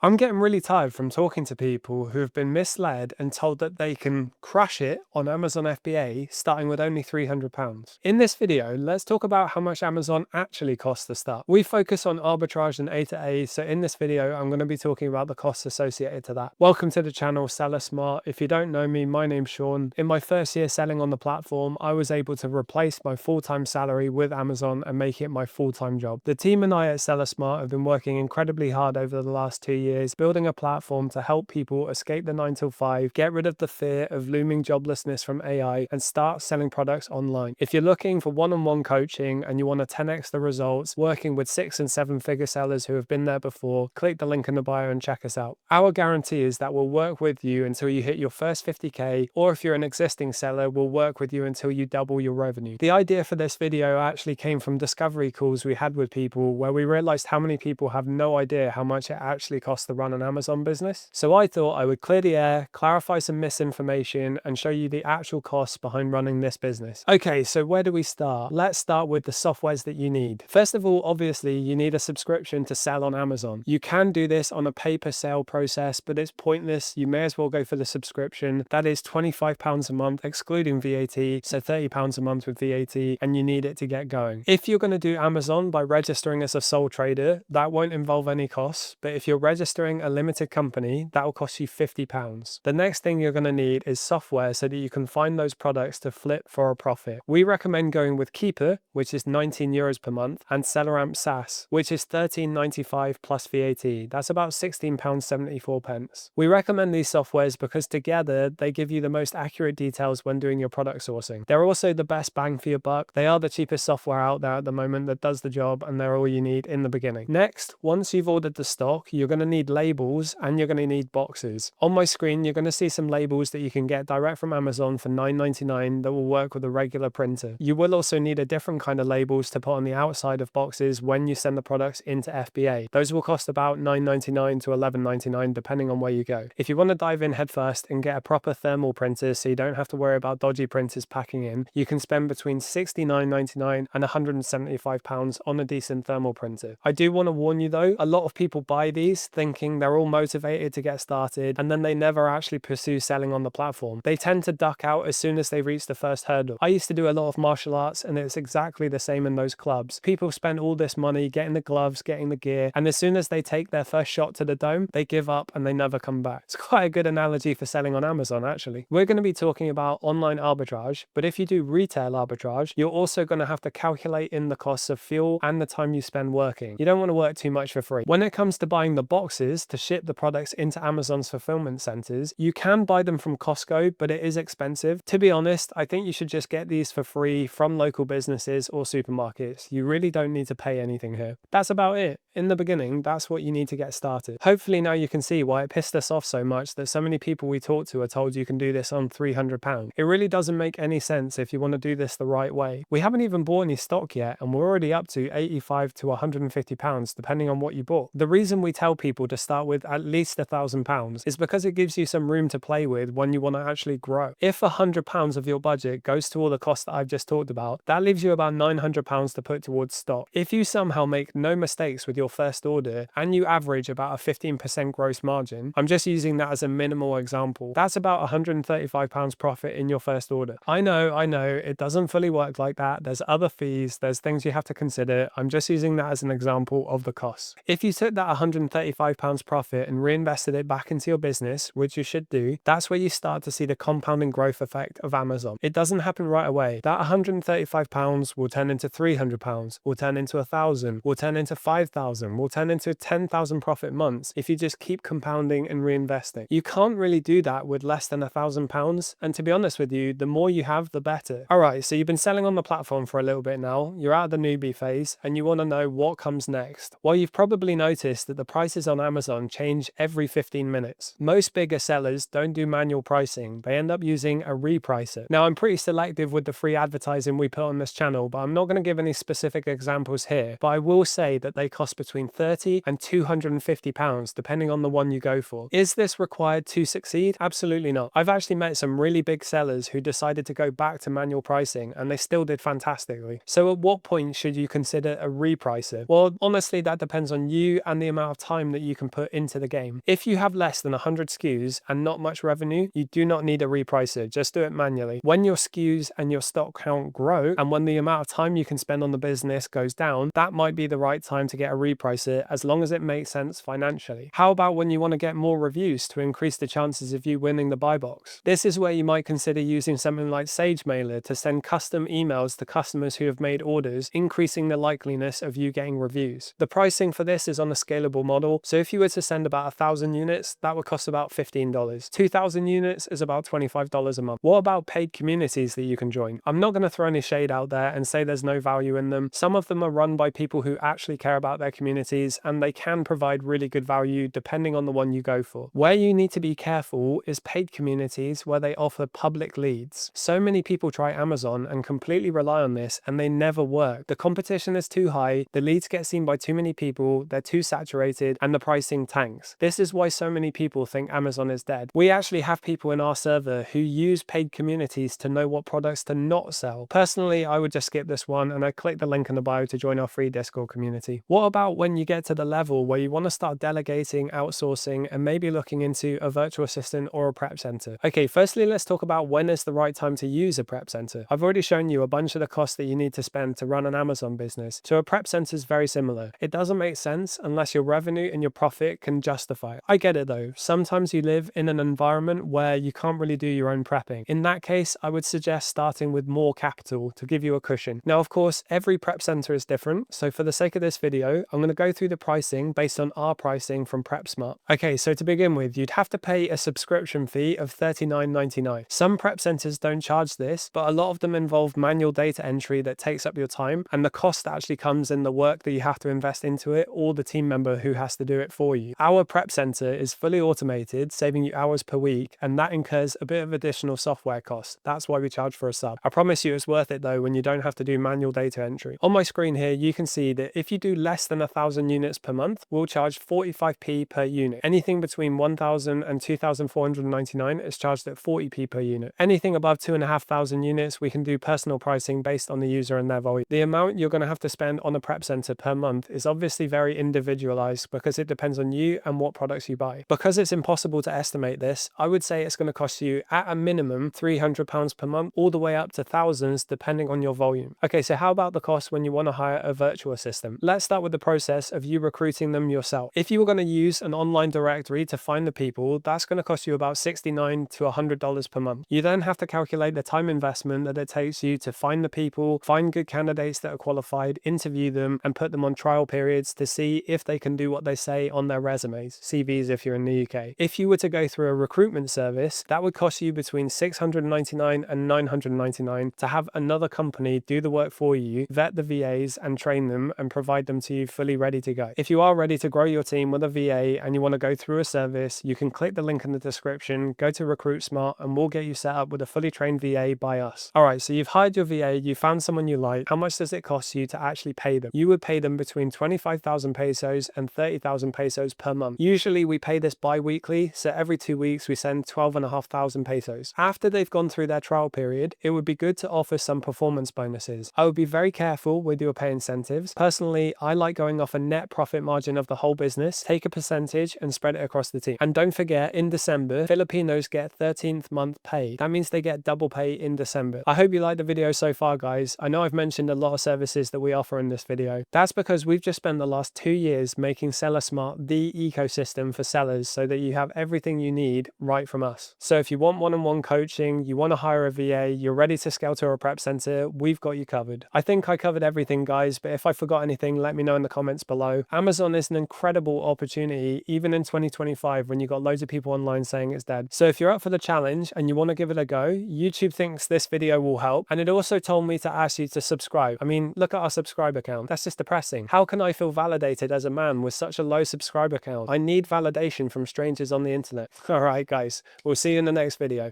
I'm getting really tired from talking to people who have been misled and told that they can crush it on Amazon FBA starting with only £300. In this video, let's talk about how much Amazon actually costs to start. We focus on arbitrage and A to A, so in this video, I'm going to be talking about the costs associated to that. Welcome to the channel Seller Smart. If you don't know me, my name's Sean. In my first year selling on the platform, I was able to replace my full-time salary with Amazon and make it my full-time job. The team and I at Seller Smart have been working incredibly hard over the last 2 years, building a platform to help people escape the 9 to 5, get rid of the fear of looming joblessness from AI, and start selling products online. If you're looking for one-on-one coaching and you want to 10x the results, working with 6 and 7-figure sellers who have been there before, click the link in the bio and check us out. Our guarantee is that we'll work with you until you hit your first 50K, or if you're an existing seller, we'll work with you until you double your revenue. The idea for this video actually came from discovery calls we had with people where we realized how many people have no idea how much it actually costs to run an Amazon business. So I thought I would clear the air, clarify some misinformation, and show you the actual costs behind running this business. Okay, so where do we start? Let's start with the softwares that you need. First of all, obviously, you need a subscription to sell on Amazon. You can do this on a pay-per-sale process, but it's pointless. You may as well go for the subscription. That is £25 a month, excluding VAT, so £30 a month with VAT, and you need it to get going. If you're going to do Amazon by registering as a sole trader, that won't involve any costs, but if you're registering a limited company, that will cost you £50. The next thing you're going to need is software so that you can find those products to flip for a profit. We recommend going with Keeper, which is €19 per month, and SellerAmp SaaS, which is £13.95 plus VAT. That's about £16.74. We recommend these softwares because together they give you the most accurate details when doing your product sourcing. They're also the best bang for your buck. They are the cheapest software out there at the moment that does the job, and they're all you need in the beginning. Next, once you've ordered the stock, you're going to need labels and you're going to need boxes. On my screen, you're going to see some labels that you can get direct from Amazon for $9.99 that will work with a regular printer. You will also need a different kind of labels to put on the outside of boxes when you send the products into FBA. Those will cost about $9.99 to $11.99 depending on where you go. If you want to dive in headfirst and get a proper thermal printer so you don't have to worry about dodgy printers packing in, you can spend between $69.99 and £175 on a decent thermal printer. I do want to warn you though, a lot of people buy these thinking they're all motivated to get started, and then they never actually pursue selling on the platform. They tend to duck out as soon as they reach the first hurdle. I used to do a lot of martial arts, and it's exactly the same in those clubs. People spend all this money getting the gloves, getting the gear, and as soon as they take their first shot to the dome, they give up and they never come back. It's quite a good analogy for selling on Amazon, actually. We're going to be talking about online arbitrage, but if you do retail arbitrage, you're also going to have to calculate in the costs of fuel and the time you spend working. You don't want to work too much for free. When it comes to buying the boxes to ship the products into Amazon's fulfillment centers, you can buy them from Costco, but it is expensive. To be honest, I think you should just get these for free from local businesses or supermarkets. You really don't need to pay anything here. That's about it. In the beginning, that's what you need to get started. Hopefully now you can see why it pissed us off so much that so many people we talk to are told you can do this on £300. It really doesn't make any sense if you want to do this the right way. We haven't even bought any stock yet, and we're already up to £85 to £150 depending on what you bought. The reason we tell people to start with at least £1,000 is because it gives you some room to play with when you want to actually grow. If £100 of your budget goes to all the costs that I've just talked about, that leaves you about £900 to put towards stock. If you somehow make no mistakes with your first order and you average about a 15% gross margin, I'm just using that as a minimal example, that's about £135 profit in your first order. I know, it doesn't fully work like that. There's other fees, there's things you have to consider. I'm just using that as an example of the costs. If you took that £135 profit and reinvested it back into your business, which you should do, that's where you start to see the compounding growth effect of Amazon. It doesn't happen right away. That £135 will turn into £300, will turn into £1,000, will turn into £5,000, will turn into 10,000 profit months if you just keep compounding and reinvesting. You can't really do that with less than £1,000, and to be honest with you, the more you have, the better. Alright, so you've been selling on the platform for a little bit now, you're out of the newbie phase, and you want to know what comes next. Well, you've probably noticed that the prices on Amazon change every 15 minutes. Most bigger sellers don't do manual pricing. They end up using a repricer. Now, I'm pretty selective with the free advertising we put on this channel, but I'm not going to give any specific examples here, but I will say that they cost between £30 and £250 depending on the one you go for. Is this required to succeed? Absolutely not. I've actually met some really big sellers who decided to go back to manual pricing and they still did fantastically. So at what point should you consider a repricer? Well, honestly, that depends on you and the amount of time that you can put into the game. If you have less than 100 SKUs and not much revenue, you do not need a repricer, just do it manually. When your SKUs and your stock count grow, and when the amount of time you can spend on the business goes down, that might be the right time to get a repricer, as long as it makes sense financially. How about when you want to get more reviews to increase the chances of you winning the buy box? This is where you might consider using something like Sage Mailer to send custom emails to customers who have made orders, increasing the likeliness of you getting reviews. The pricing for this is on a scalable model, so if you were to send about 1,000 units, that would cost about $15. 2,000 units is about $25 a month. What about paid communities that you can join? I'm not going to throw any shade out there and say there's no value in them. Some of them are run by people who actually care about their communities, and they can provide really good value depending on the one you go for. Where you need to be careful is paid communities where they offer public leads. So many people try Amazon and completely rely on this, and they never work. The competition is too high, the leads get seen by too many people, they're too saturated, and the pricing tanks. This is why so many people think Amazon is dead. We actually have people in our server who use paid communities to know what products to not sell. Personally, I would just skip this one, and I click the link in the bio to join our free Discord community. What about when you get to the level where you want to start delegating, outsourcing, and maybe looking into a virtual assistant or a prep center? Okay, firstly, let's talk about when is the right time to use a prep center. I've already shown you a bunch of the costs that you need to spend to run an Amazon business, so a prep center is very similar. It doesn't make sense unless your revenue and your profit can justify it. I get it though, sometimes you live in an environment where you can't really do your own prepping. In that case, I would suggest starting with more capital to give you a cushion. Now, of course, every prep center is different, so for the sake of this video, I'm going to go through the pricing based on our pricing from PrepSmart. Okay, so to begin with, you'd have to pay a subscription fee of $39.99. Some prep centers don't charge this, but a lot of them involve manual data entry that takes up your time, and the cost actually comes in the work that you have to invest into it, or the team member who has to do it for you. Our prep center is fully automated, saving you hours per week, and that incurs a bit of additional software cost. That's why we charge for a sub. I promise you it's worth it though when you don't have to do manual data entry. On my screen here, you can see that if you do less than 1,000 units per month, we'll charge 45p per unit. Anything between 1,000 and 2,499 is charged at 40p per unit. Anything above 2,500 units, we can do personal pricing based on the user and their volume. The amount you're going to have to spend on a prep center per month is obviously very individualized because it depends on you and what products you buy. Because it's impossible to estimate this, I would say it's going to cost you at a minimum £300 per month, all the way up to thousands depending on your volume. Okay, so how about the cost when you want to hire a virtual assistant? Let's start with the process of you recruiting them yourself. If you were going to use an online directory to find the people, that's going to cost you about $69 to $100 per month. You then have to calculate the time investment that it takes you to find the people, find good candidates that are qualified, interview them, and put them on trial periods to see if they can do what they say on their resumes, CVs if you're in the UK. If you were to go through a recruitment service, that would cost you between $699 and $999 to have another company do the work for you, vet the VAs and train them and provide them to you fully ready to go. If you are ready to grow your team with a VA and you want to go through a service, you can click the link in the description, go to Recruit Smart, and we'll get you set up with a fully trained VA by us. Alright, so you've hired your VA, you found someone you like. How much does it cost you to actually pay them? You would pay them between 25,000 pesos and 30,000 pesos per month. Usually we pay this bi-weekly, so every 2 weeks we send 12,500 pesos. After they've gone through their trial period, it would be good to offer some performance bonuses. I would be very careful with your pay incentives. Personally, I like going off a net profit margin of the whole business, take a percentage and spread it across the team. And don't forget, in December, Filipinos get 13th month pay. That means they get double pay in December. I hope you liked the video so far, guys. I know I've mentioned a lot of services that we offer in this video. That's because we've just spent the last 2 years making Seller Smart the ecosystem for sellers so that you have everything you need right from us. So if you want one-on-one coaching, you want to hire a VA, you're ready to scale to a prep center, we've got you covered. I think I covered everything, guys, but if I forgot anything, let me know in the comments below. Amazon is an incredible opportunity, even in 2025 when you got loads of people online saying it's dead. So if you're up for the challenge and you want to give it a go, YouTube thinks this video will help, and it also told me to ask you to subscribe. I mean, look at our subscriber count. That's just depressing. How can I feel validated as a man with such a low subscriber count? I need validation from strangers on the internet. Alright guys, we'll see you in the next video.